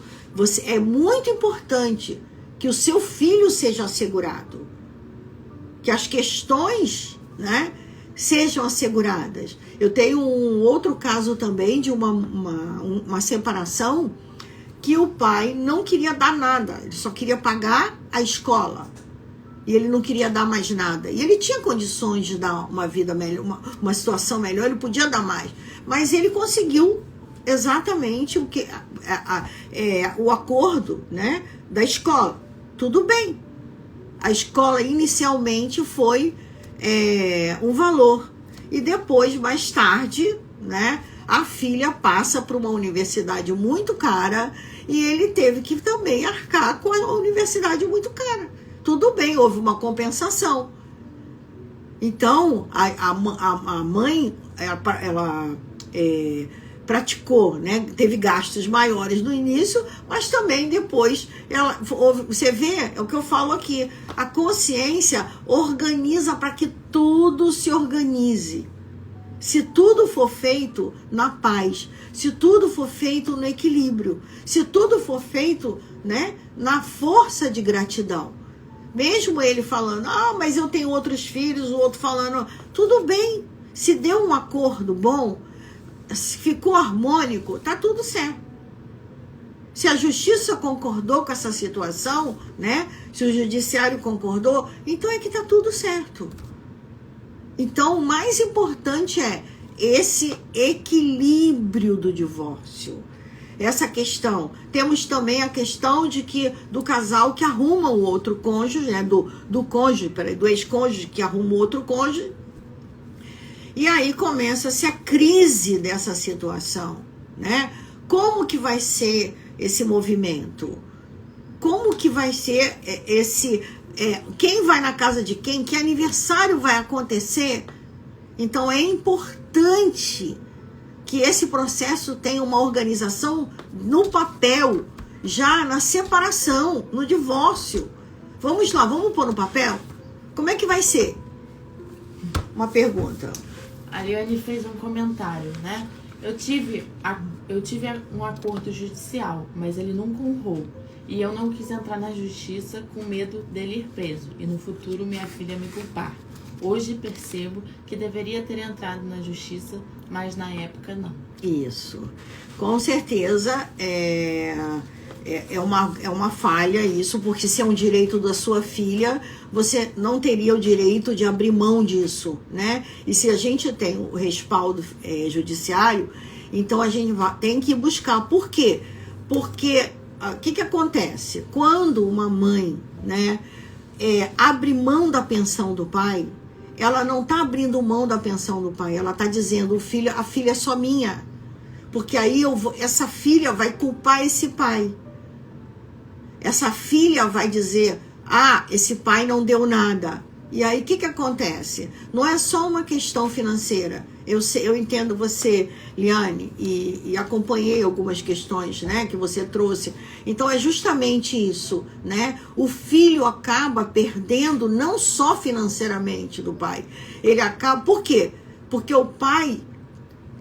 é muito importante que o seu filho seja assegurado. Que as questões, né, sejam asseguradas. Eu tenho um outro caso também de uma separação que o pai não queria dar nada. Ele só queria pagar a escola. E ele não queria dar mais nada. E ele tinha condições de dar uma vida melhor, uma situação melhor, ele podia dar mais. Mas ele conseguiu exatamente o acordo, né, da escola. Tudo bem. A escola inicialmente foi um valor. E depois, mais tarde, né, a filha passa para uma universidade muito cara e ele teve que também arcar com a universidade muito cara. Tudo bem, houve uma compensação. Então, a mãe, ela praticou, né? Teve gastos maiores no início, mas também depois, você vê, é o que eu falo aqui, a consciência organiza para que tudo se organize. Se tudo for feito na paz, se tudo for feito no equilíbrio, se tudo for feito, né, na força de gratidão. Mesmo ele falando, mas eu tenho outros filhos, o outro falando, tudo bem, se deu um acordo bom, ficou harmônico, tá tudo certo. Se a justiça concordou com essa situação, né, se o judiciário concordou, então é que tá tudo certo. Então, o mais importante é esse equilíbrio do divórcio. Essa questão. Temos também a questão do casal que arruma o outro cônjuge, né? do ex-cônjuge que arruma o outro cônjuge. E aí começa-se a crise dessa situação, né? Como que vai ser esse movimento? Como que vai ser quem vai na casa de quem? Que aniversário vai acontecer? Então é importante que esse processo tenha uma organização no papel, já na separação, no divórcio. Vamos lá, vamos pôr no papel? Como é que vai ser? Uma pergunta. A Ariane fez um comentário, né? Eu tive um acordo judicial, mas ele nunca honrou. E eu não quis entrar na justiça com medo dele ir preso e no futuro minha filha me culpar. Hoje percebo que deveria ter entrado na justiça, mas na época não. Isso. Com certeza é uma falha isso, porque se é um direito da sua filha, você não teria o direito de abrir mão disso, né? E se a gente tem o respaldo judiciário, então a gente tem que buscar. Por quê? Porque o que acontece? Quando uma mãe, né, abre mão da pensão do pai, ela não está abrindo mão da pensão do pai, ela está dizendo, a filha é só minha, porque aí essa filha vai culpar esse pai. Essa filha vai dizer, esse pai não deu nada. E aí o que acontece? Não é só uma questão financeira, Eu entendo você, Liane, e acompanhei algumas questões, né, que você trouxe. Então é justamente isso, né? O filho acaba perdendo não só financeiramente do pai. Ele acaba... Por quê? Porque o pai,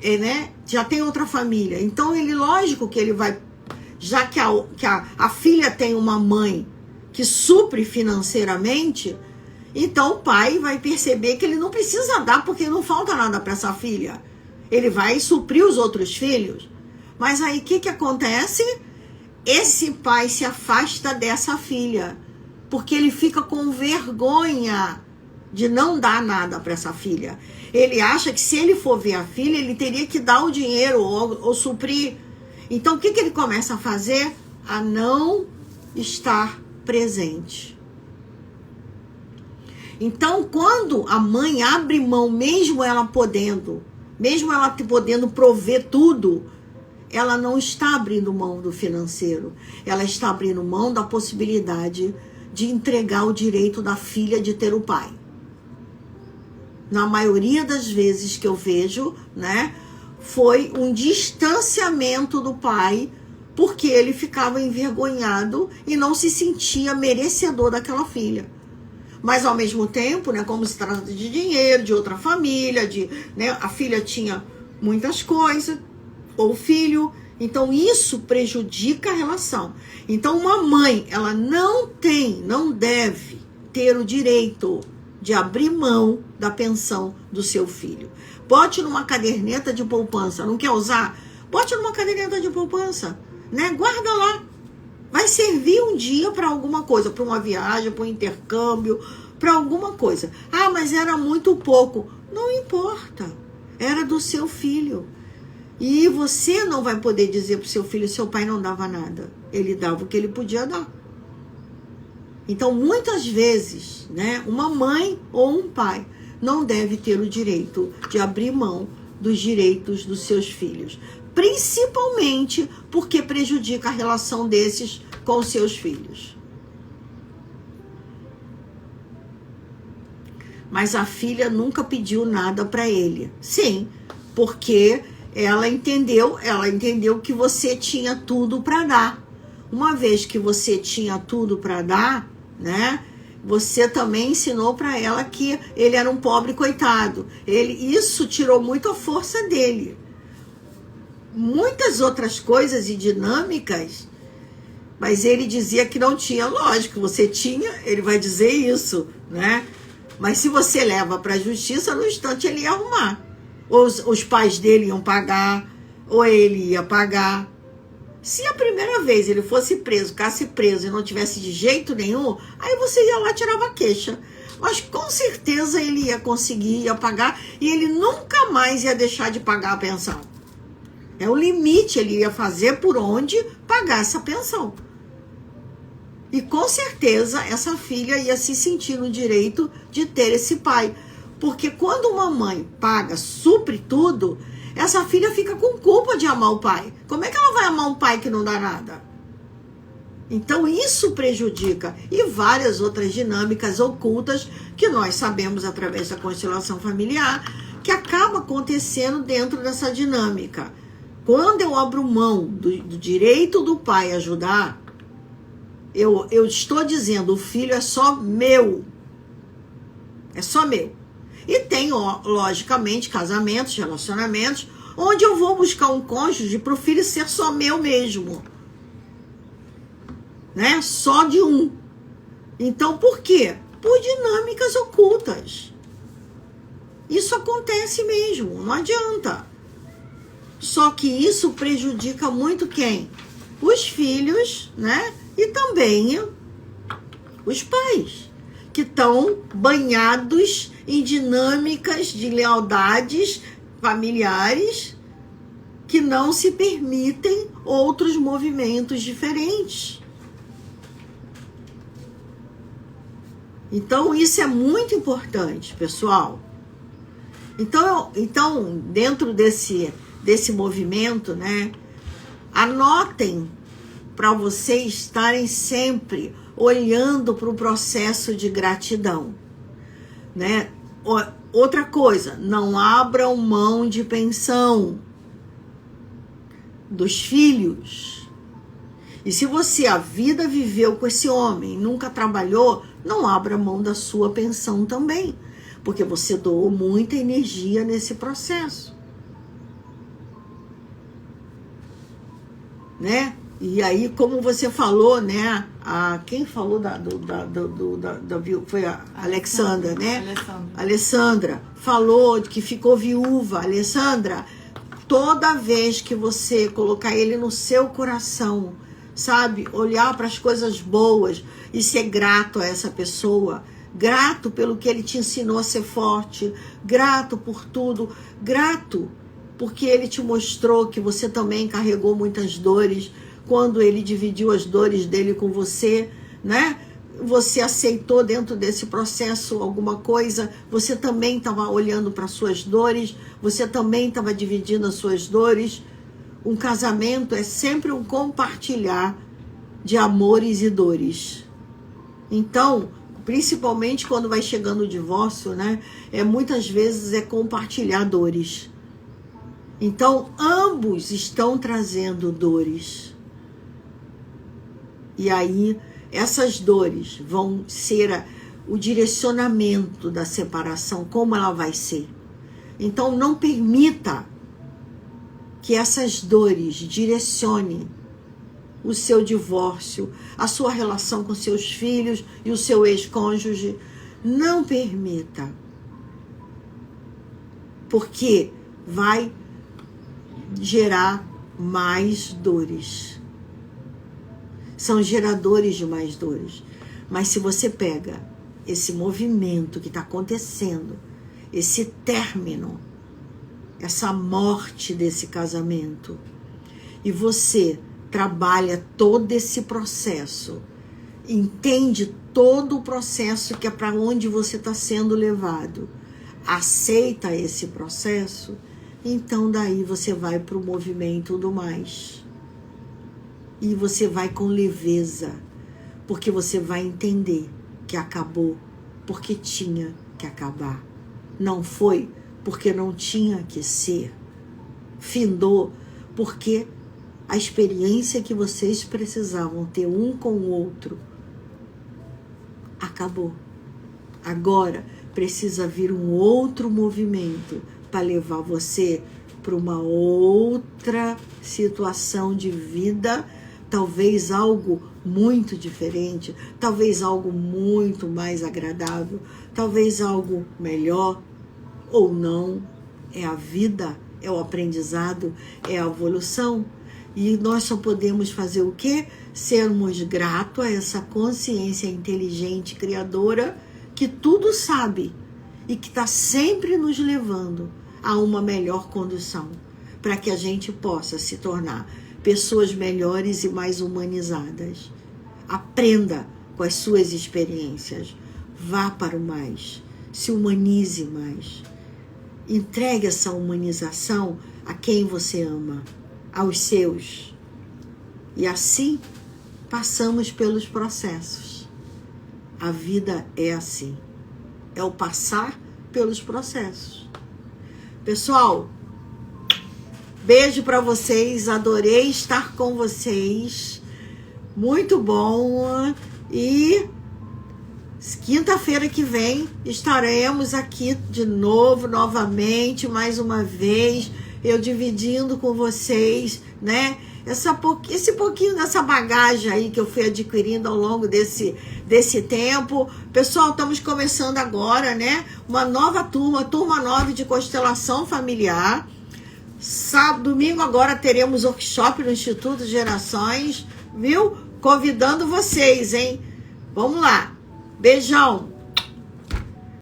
né, já tem outra família. Então ele, lógico que ele vai... Já que a filha tem uma mãe que supre financeiramente... Então o pai vai perceber que ele não precisa dar, porque não falta nada para essa filha. Ele vai suprir os outros filhos. Mas aí o que acontece? Esse pai se afasta dessa filha, porque ele fica com vergonha de não dar nada para essa filha. Ele acha que se ele for ver a filha, ele teria que dar o dinheiro ou suprir. Então o que ele começa a fazer? A não estar presente. Então, quando a mãe abre mão, mesmo ela podendo prover tudo, ela não está abrindo mão do financeiro. Ela está abrindo mão da possibilidade de entregar o direito da filha de ter o pai. Na maioria das vezes que eu vejo, né, foi um distanciamento do pai, porque ele ficava envergonhado e não se sentia merecedor daquela filha. Mas ao mesmo tempo, né, como se trata de dinheiro, de outra família, né, a filha tinha muitas coisas, ou o filho, então isso prejudica a relação. Então uma mãe, ela não deve ter o direito de abrir mão da pensão do seu filho. Bote numa caderneta de poupança, não quer usar? Bote numa caderneta de poupança, né, guarda lá. Vai servir um dia para alguma coisa, para uma viagem, para um intercâmbio, para alguma coisa. Ah, mas era muito pouco. Não importa. Era do seu filho. E você não vai poder dizer para o seu filho, seu pai não dava nada. Ele dava o que ele podia dar. Então, muitas vezes, né, uma mãe ou um pai não deve ter o direito de abrir mão dos direitos dos seus filhos. Principalmente porque prejudica a relação desses com os seus filhos. Mas a filha nunca pediu nada para ele. Sim, porque ela entendeu que você tinha tudo para dar. Uma vez que você tinha tudo para dar, né? Você também ensinou para ela que ele era um pobre coitado. Isso tirou muito a força dele. Muitas outras coisas e dinâmicas, mas ele dizia que não tinha. Lógico, você tinha, ele vai dizer isso, né? Mas se você leva para a justiça, no instante ele ia arrumar. Os pais dele iam pagar, ou ele ia pagar. Se a primeira vez ele fosse preso, ficasse preso e não tivesse de jeito nenhum, aí você ia lá e tirava a queixa. Mas com certeza ele ia conseguir, ia pagar, e ele nunca mais ia deixar de pagar a pensão. É o limite, ele ia fazer por onde pagar essa pensão. E com certeza essa filha ia se sentir no direito de ter esse pai. Porque quando uma mãe paga, supre tudo, essa filha fica com culpa de amar o pai. Como é que ela vai amar um pai que não dá nada? Então isso prejudica. E várias outras dinâmicas ocultas que nós sabemos através da constelação familiar, que acaba acontecendo dentro dessa dinâmica. Quando eu abro mão do direito do pai ajudar, eu estou dizendo, o filho é só meu. É só meu. E tem, logicamente, casamentos, relacionamentos, onde eu vou buscar um cônjuge para o filho ser só meu mesmo. Né? Só de um. Então, por quê? Por dinâmicas ocultas. Isso acontece mesmo, não adianta. Só que isso prejudica muito quem? Os filhos, né? E também os pais, que estão banhados em dinâmicas de lealdades familiares que não se permitem outros movimentos diferentes. Então, isso é muito importante, pessoal. Então dentro desse movimento, né, anotem para vocês estarem sempre olhando para o processo de gratidão, né? Outra coisa, não abram mão de pensão dos filhos. E se você a vida viveu com esse homem, nunca trabalhou, não abra mão da sua pensão também, porque você doou muita energia nesse processo, né? E aí, como você falou, né? Quem falou foi a Alexandra, né? Alessandra falou que ficou viúva. Alessandra, toda vez que você colocar ele no seu coração, sabe? Olhar para as coisas boas e ser grato a essa pessoa, grato pelo que ele te ensinou a ser forte, grato por tudo, grato porque ele te mostrou que você também carregou muitas dores. Quando ele dividiu as dores dele com você, né? Você aceitou dentro desse processo alguma coisa, você também estava olhando para suas dores, você também estava dividindo as suas dores. Um casamento é sempre um compartilhar de amores e dores. Então, principalmente quando vai chegando o divórcio, né? Muitas vezes é compartilhar dores. Então, ambos estão trazendo dores. E aí, essas dores vão ser o direcionamento da separação, como ela vai ser. Então, não permita que essas dores direcionem o seu divórcio, a sua relação com seus filhos e o seu ex-cônjuge. Não permita. Porque vai gerar mais dores. São geradores de mais dores. Mas se você pega esse movimento que está acontecendo, esse término, essa morte desse casamento, e você trabalha todo esse processo, entende todo o processo que é para onde você está sendo levado, aceita esse processo, então daí você vai para o movimento do mais. E você vai com leveza, porque você vai entender que acabou porque tinha que acabar. Não foi porque não tinha que ser. Findou porque a experiência que vocês precisavam ter um com o outro acabou. Agora precisa vir um outro movimento para levar você para uma outra situação de vida, talvez algo muito diferente, talvez algo muito mais agradável, talvez algo melhor ou não. É a vida, é o aprendizado, é a evolução. E nós só podemos fazer o quê? Sermos gratos a essa consciência inteligente, criadora, que tudo sabe e que está sempre nos levando a uma melhor condução, para que a gente possa se tornar pessoas melhores e mais humanizadas. Aprenda com as suas experiências. Vá para o mais. Se humanize mais. Entregue essa humanização a quem você ama, aos seus. E assim passamos pelos processos. A vida é assim. É o passar pelos processos. Pessoal, beijo para vocês. Adorei estar com vocês. Muito bom. E quinta-feira que vem estaremos aqui de novo, novamente, mais uma vez, eu dividindo com vocês, né? Esse pouquinho dessa bagagem aí que eu fui adquirindo ao longo desse tempo. Pessoal, estamos começando agora, né? Uma nova turma 9 de constelação familiar. Sábado, domingo agora teremos workshop no Instituto Gerações, viu? Convidando vocês, hein? Vamos lá. Beijão.